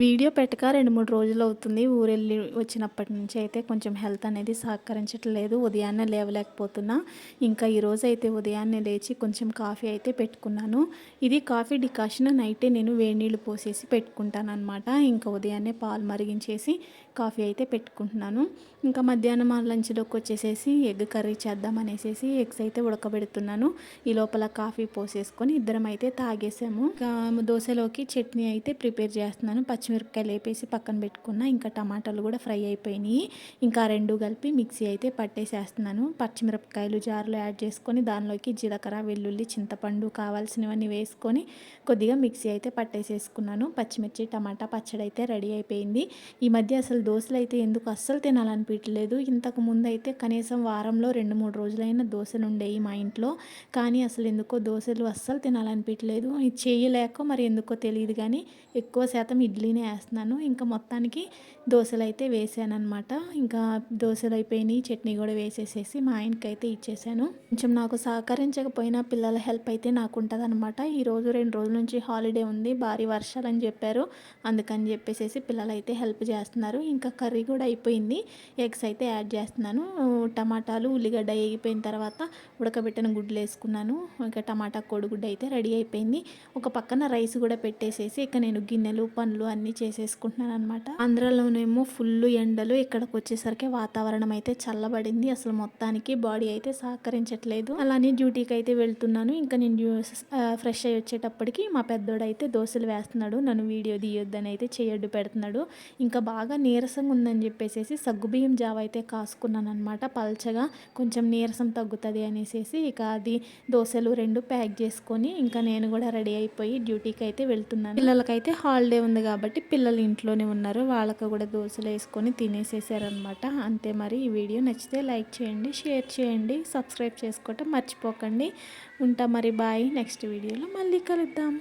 Video పెట్టక 2, 3 రోజులవుతుంది. ఊరెళ్ళి వచ్చినప్పటి నుంచి అయితే కొంచెం హెల్త్ అనేది సహకరించట్లేదు. ఉదయాన్నే లేవలేకపోతున్నా. ఇంకా ఈరోజైతే ఉదయాన్నే లేచి కొంచెం కాఫీ అయితే పెట్టుకున్నాను. ఇది కాఫీ డికాషన్ నైటే నేను వేడి నీళ్ళు పోసేసి పెట్టుకుంటాననమాట. ఇంకా ఉదయాన్నే పాలు మరిగించేసి కాఫీ అయితే పెట్టుకుంటున్నాను. ఇంకా మధ్యాహ్నం లంచ్‌లోకి వచ్చేసేసి ఎగ్ కర్రీ చేద్దామనేసేసి ఎగ్స్ అయితే ఉడకబెడుతున్నాను. ఈ లోపల కాఫీ పోసేసుకొని ఇద్దరం అయితే తాగేసాము. ఇంకా దోసలోకి చట్నీ అయితే ప్రిపేర్ చేస్తున్నాను. పచ్చిమిరపకాయలు వేపేసి పక్కన పెట్టుకున్న. ఇంకా టమాటాలు కూడా ఫ్రై అయిపోయినాయి. ఇంకా రెండు కలిపి మిక్సీ అయితే పట్టేసేస్తున్నాను. పచ్చిమిరపకాయలు జార్లో యాడ్ చేసుకొని దానిలోకి జీలకర్ర, వెల్లుల్లి, చింతపండు కావాల్సినవన్నీ వేసుకొని కొద్దిగా మిక్సీ అయితే పట్టేసేసుకున్నాను. పచ్చిమిర్చి టమాటా పచ్చడి అయితే రెడీ అయిపోయింది. ఈ మధ్య అసలు దోశలు అయితే ఎందుకు అస్సలు తినాలనిపించలేదు. ఇంతకు ముందు అయితే కనీసం వారంలో 2, 3 రోజులైనా దోశలు ఉండేవి మా ఇంట్లో. కానీ అసలు ఎందుకో దోశలు అస్సలు తినాలనిపించలేదు. ఇది చేయలేక మరి ఎందుకో తెలియదు కానీ ఎక్కువ శాతం ఇడ్లీనే వేస్తున్నాను. ఇంకా మొత్తానికి దోశలు అయితే వేసానమాట. ఇంకా దోశలు అయిపోయినాయి. చట్నీ కూడా వేసేసేసి మా ఆయనకి అయితే ఇచ్చేసాను. కొంచెం నాకు సహకరించకపోయినా పిల్లల హెల్ప్ అయితే నాకు ఉంటుంది అనమాట. ఈరోజు 2 రోజుల నుంచి హాలిడే ఉంది. భారీ వర్షాలని చెప్పారు. అందుకని చెప్పేసి పిల్లలు అయితే హెల్ప్ చేస్తున్నారు. ఇంకా కర్రీ కూడా అయిపోయింది. ఎగ్స్ అయితే యాడ్ చేస్తున్నాను. టమాటాలు, ఉల్లిగడ్డ వేగిపోయిన తర్వాత ఉడకబెట్టిన గుడ్లు వేసుకున్నాను. ఇంకా టమాటా కోడిగుడ్డు అయితే రెడీ అయిపోయింది. ఒక పక్కన రైస్ కూడా పెట్టేసేసి ఇక నేను గిన్నెలు పనులు అన్నీ చేసేసుకుంటున్నాను అనమాట. ఆంధ్రాలోనేమో ఫుల్ ఎండలు. ఇక్కడికి వచ్చేసరికి వాతావరణం అయితే చల్లబడింది. అసలు మొత్తానికి బాడీ అయితే సహకరించట్లేదు. అలానే డ్యూటీకి అయితే వెళ్తున్నాను. ఇంకా నేను ఫ్రెష్ అయ్యి వచ్చేటప్పటికి మా పెద్దోడు అయితే దోశలు వేస్తున్నాడు. నన్ను వీడియో తీయొద్దని అయితే చేయొడ్డు పెడుతున్నాడు. ఇంకా బాగా నీరసంగా ఉందని చెప్పేసి సగ్గుబియ్యం జావ అయితే కాసుకున్నాను అనమాట. పల్చగా కొంచెం నీరసం తగ్గుతుంది అనేసి ఇక అది దోశలు 2 ప్యాక్ చేసుకొని ఇంకా నేను కూడా రెడీ అయిపోయి డ్యూటీకి అయితే వెళ్తున్నాను. పిల్లలకైతే హాలిడే ఉంది కాబట్టి పిల్లలు ఇంట్లోనే ఉన్నారు. వాళ్ళకు కూడా దోశలు వేసుకొని తినేసేసారనమాట. అంతే మరి. ఈ వీడియో నచ్చితే లైక్ చేయండి, షేర్ చేయండి, సబ్స్క్రైబ్ చేసుకోవటం మర్చిపోకండి. ఉంటా మరి. బాయ్. నెక్స్ట్ వీడియోలో మళ్ళీ కలుద్దాం.